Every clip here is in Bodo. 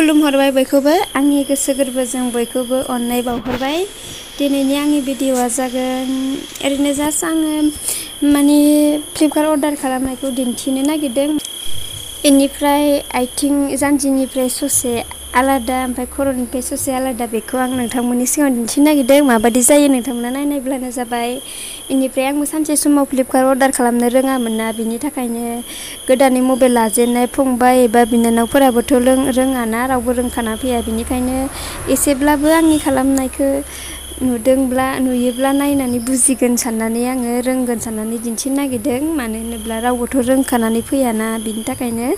खुलुमहरबाय बयखौबो आंनि गोसो गोरबोजों बयखौबो अननाय बावहरबाय। दिनैनि आंनि भिडिअ'आ जागोन ओरैनो जास्ट आङो माने फ्लिपकार्ट अर्डार खालामनायखौ दिन्थिनो नागिरदों। बेनिफ्राय आथिं जानजिनिफ्राय ससे आलादा ओमफ्राय खर'निफ्राय ससे आलादा बेखौ आं नोंथांमोननि सिगाङाव दिन्थिनो नागिरदों। माबायदि जायो नोंथांमोना नायनायब्लानो जाबाय। बेनिफ्राय आंबो सानसे समाव फ्लिपकार्ट अर्डार खालामनो रोङामोन ना, बिनि थाखायनो गोदानै मबाइल लाजेननाय फंबाय एबा बिनानावफोराबोथ' रोङाना, रावबो रोंखाना फैया। बिनिखायनो एसेब्लाबो आंनि खालामनायखौ नुयोब्ला नायनानै बुजिगोन साननानै आङो रोंगोन साननानै दिन्थिनो नागिरदों। मानो होनोब्ला रावबोथ' रोंखानानै फैयाना, बिनि थाखायनो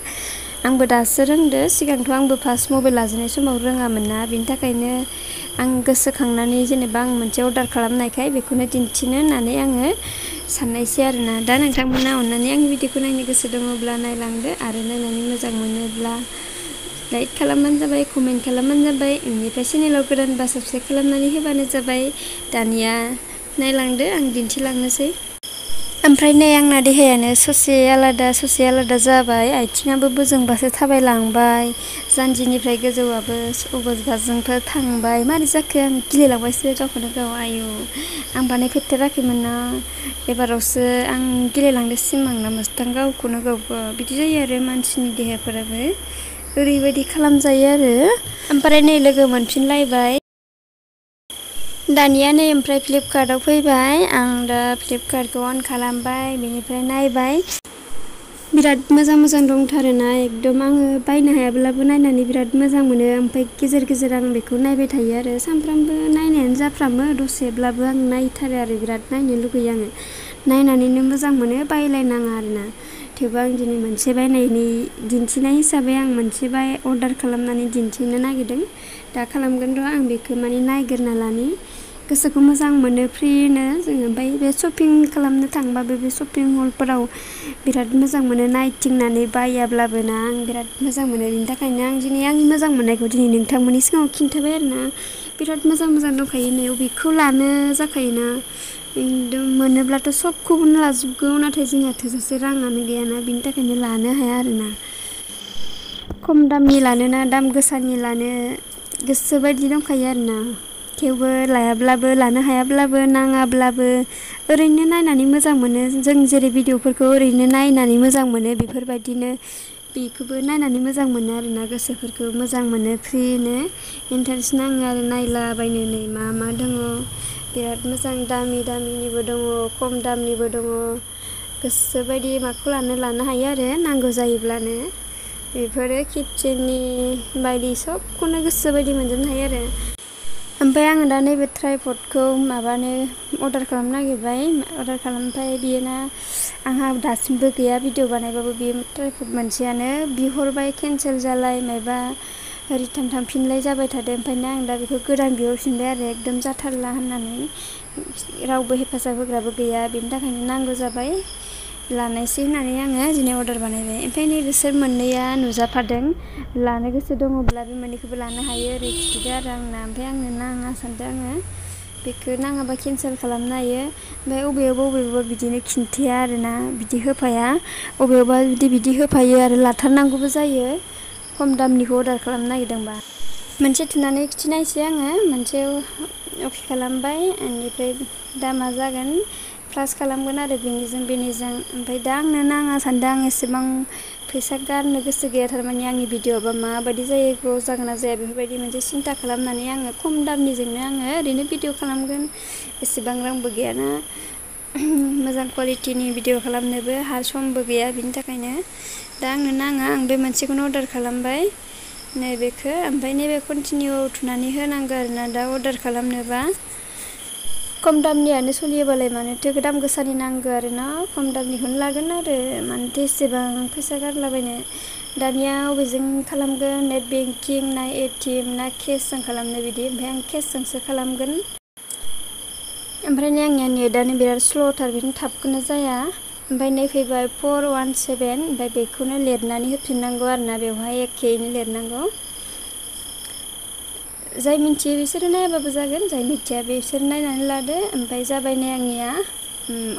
आंबो दासो रोंदो। सिगांथ' आंबो फार्स्ट मबाइल लाजेननाय समाव रोङामोन ना, बिनि थाखायनो आं गोसोखांनानै जेनेबा आं मोनसे अर्डार खालामनायखाय बेखौनो दिन्थिनो होननानै आङो साननायसै आरोना। दा नोंथांमोना अननानै आंनि भिडिअखौ नायनो गोसो दङब्ला नायलांदो आरो नायनानै मोजां मोनोब्ला लाइक खालामबानो जाबाय, कमेन्ट खालामबानो जाबाय। बेनिफ्राय चेनेलाव गोदानबा साबस्क्राइब खालामनानै होबानो जाबाय। दानिया नायलांदो, आं दिन्थिलांनोसै। ओमफ्राय नै आंना देहायानो ससे आलादा जाबाय। आथिङाबो बोजोंबासो थाबायलांबाय, जानजिनिफ्राय गोजौआबो अबेबाजोंफोर थांबाय। मारै जाखो आं गिलायलांबायसो गावखौनो गाव। आयु आं बानायफेरथाराखैमोन ना, एबारावसो आं गिलायलांदो सिमां ना मोगथां गावखौनो गावबो। बिदि जायो आरो मानसिनि देहाफोराबो ओरैबायदि खालामजायो आरो। ओमफ्राय नै लोगो मोनफिनलायबाय दानिया। नै ओमफ्राय फ्लिपकार्टआव फैबाय। आं दा फ्लिपकार्टखौ अन खालामबाय, बेनिफ्राय नायबाय। बिराद मोजां दंथारोना, एकदम आङो बायनो हायाब्लाबो नायनानै बिराद मोजां मोनो। ओमफ्राय गेजेर गेजेर आं बेखौ नायबाय थायो आरो। सानफ्रामबो नायनायानो जाफ्रामो, दसेब्लाबो आं नायथारो आरो। बिराद नायनो लुगैयो आङो, नायनानैनो मोजां मोनो, बायलायनाङा आरोना। थेवबो आं दिनै मोनसे बायनायनि दिन्थिनाय हिसाबै आं मोनसे अर्डार खालामनानै दिन्थिनो नागिरदों। दा खालामगोन र' आं बेखौ माने नायग्रोना लानि। गोसोखौ मोजां मोनो फ्रिनो जोङो। ओमफ्राय बे शपिं खालामनो थांबाबो बे शपिं मलफोराव बिराद मोजां मोनो नायथिंनानै, बायाब्लाबो ना आं बिराद मोजां मोनो। बिनि थाखायनो आं दिनै आंनि मोजां मोननायखौ दिनै नोंथांमोननि सिगाङाव खिन्थाबाय आरोना। बिराद मोजां दंखायो नै, बबेखौ लानो जाखायोना। एकदम मोनोब्लाथ' सबखौबो लाजोबगौ, नाथाय जोंहा थोजासे राङानो गैयाना, बिनि थाखायनो लानो हाया आरोना। खम दामनि लानो ना दाम गोसानि लानो गोसोबायदि दंखायो आरोना। थेवबो लायाब्लाबो, लानो हायाब्लाबो, नाङाब्लाबो ओरैनो नायनानै मोजां मोनो। जों जेरै भिडिअफोरखौ ओरैनो नायनानै मोजां मोनो, बेफोरबायदिनो बेखौबो नायनानै मोजां मोनो आरोना। गोसोफोरखौ मोजां मोनो, फ्रिनो इन्टारेस्ट नाङो आरो नायलाबायनो। नै मा दङ, बिराद मोजां दामिनिबो दङ, खम दामनिबो दङ। गोसोबायदि माखौ लानो हायो आरो नांगौ जायोब्लानो। बेफोरो किटचेननि बायदि सबखौनो गोसोबायदि मोनजोबनो हायो आरो। ओमफ्राय आङो दा नैबे ट्राइपडखौ अर्डार खालामनो नागिरबाय। अर्डार खालामबाय, बियोना आंहा दासिमबो गैया। भिडिअ बानायबाबो बेयो ट्राइपड मोनसेयानो बिहरबाय, केन्सेल जालाय, मायबा रिटार्न थांफिनलाय जाबाय थादों। ओमफ्रायनो आं दा बेखौ गोदान बिहरफिनबाय आरो, एकदम जाथारला होननानै। रावबो हेफाजाब होग्राबो गैया, बेनि थाखायनो नांगौ जाबाय, लानायसै होननानै आङो दिनै अर्डार बानायबाय। ओमफ्राय नै बिसोर मोननैया नुजाफादों। लानो गोसो दङब्ला बे मोननैखौबो लानो हायो ओरै खिथिदो आरो आंना। ओमफ्राय आंनो नाङा सानदों आङो, बेखौ नाङाबा केन्सेल खालामनो हायो। ओमफ्राय अबेयावबा बिदिनो खिन्थाया आरोना, बिदि होफाया। अबेयावबा बिदि होफायो आरो लाथारनांगौबो जायो खम दामनिखौ अर्डार खालामनो नागिरदोंबा। मोनसे थुनानै खिन्थिनायसै आङो। मोनसे अके खालामबाय, बेनिफ्राय दा मा जागोन प्लास खालामगोन आरो बेनिजों। ओमफ्राय दा आंनो नाङा सानदों। आं एसेबां फैसा गारनो गोसो गैया, थारमाने आंनि भिडिअ'बा माबायदि जायो, ग्र' जागोन ना जाया, बेफोरबायदि मोनसे सिन्था खालामनानै आङो खम दामनिजोंनो आङो ओरैनो भिडिअ' खालामगोन। एसेबां रांबो गैयाना, मोजां कुवालिटिनि भिडिअ' खालामनोबो समबो गैया। बिनि थाखायनो दा आंनो नाङा। आं बे मोनसेखौनो अर्डार खालामबाय, नैबेखौ। ओमफ्राय नैबे कन्टिनिउ थुनानै होनांगौ आरोना दा अर्डार खालामनोबा। खम दामनियानो सोलियोबालाय मानोथो दाम गोसानि नांगौ आरोना। खम दामनिखौनो लागोन आरो, मानोथो एसेबां फैसा गारलाबायनो। दानिया अबेजों खालामगोन, नेट बेंकिं ना एटिएम ना केसजों खालामनो बिदि। ओमफ्राय आं केसजोंसो खालामगोन। ओमफ्राय नै आंनिया नेटआनो बिराद स्ल'थार, बिदिनो थाबखौनो जाया। ओमफ्राय नै फैबाय 417। ओमफ्राय बेखौनो लिरनानै होफिननांगौ आरोना, बेवहाय एखेयैनो लिरनांगौ। जाय मिन्थियो बिसोरो नायाबाबो जागोन, जाय मिथिया बिसोर नायनानै लादो। ओमफ्राय जाबाय नै आंनिया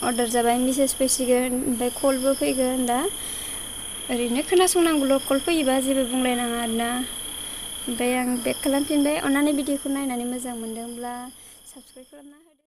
अर्डार जाबाय। मेसेज फैसिगोन, ओमफ्राय कलबो फैगोन। दा ओरैनो खोनासंनांगौल', कल फैयोबा जेबो बुंलायनाङा आरोना। ओमफ्राय आं बेक खालामफिनबाय। अन्नानै भिडिअखौ नायनानै मोजां मोनदोंब्ला साबस्क्राइब खालामना हो।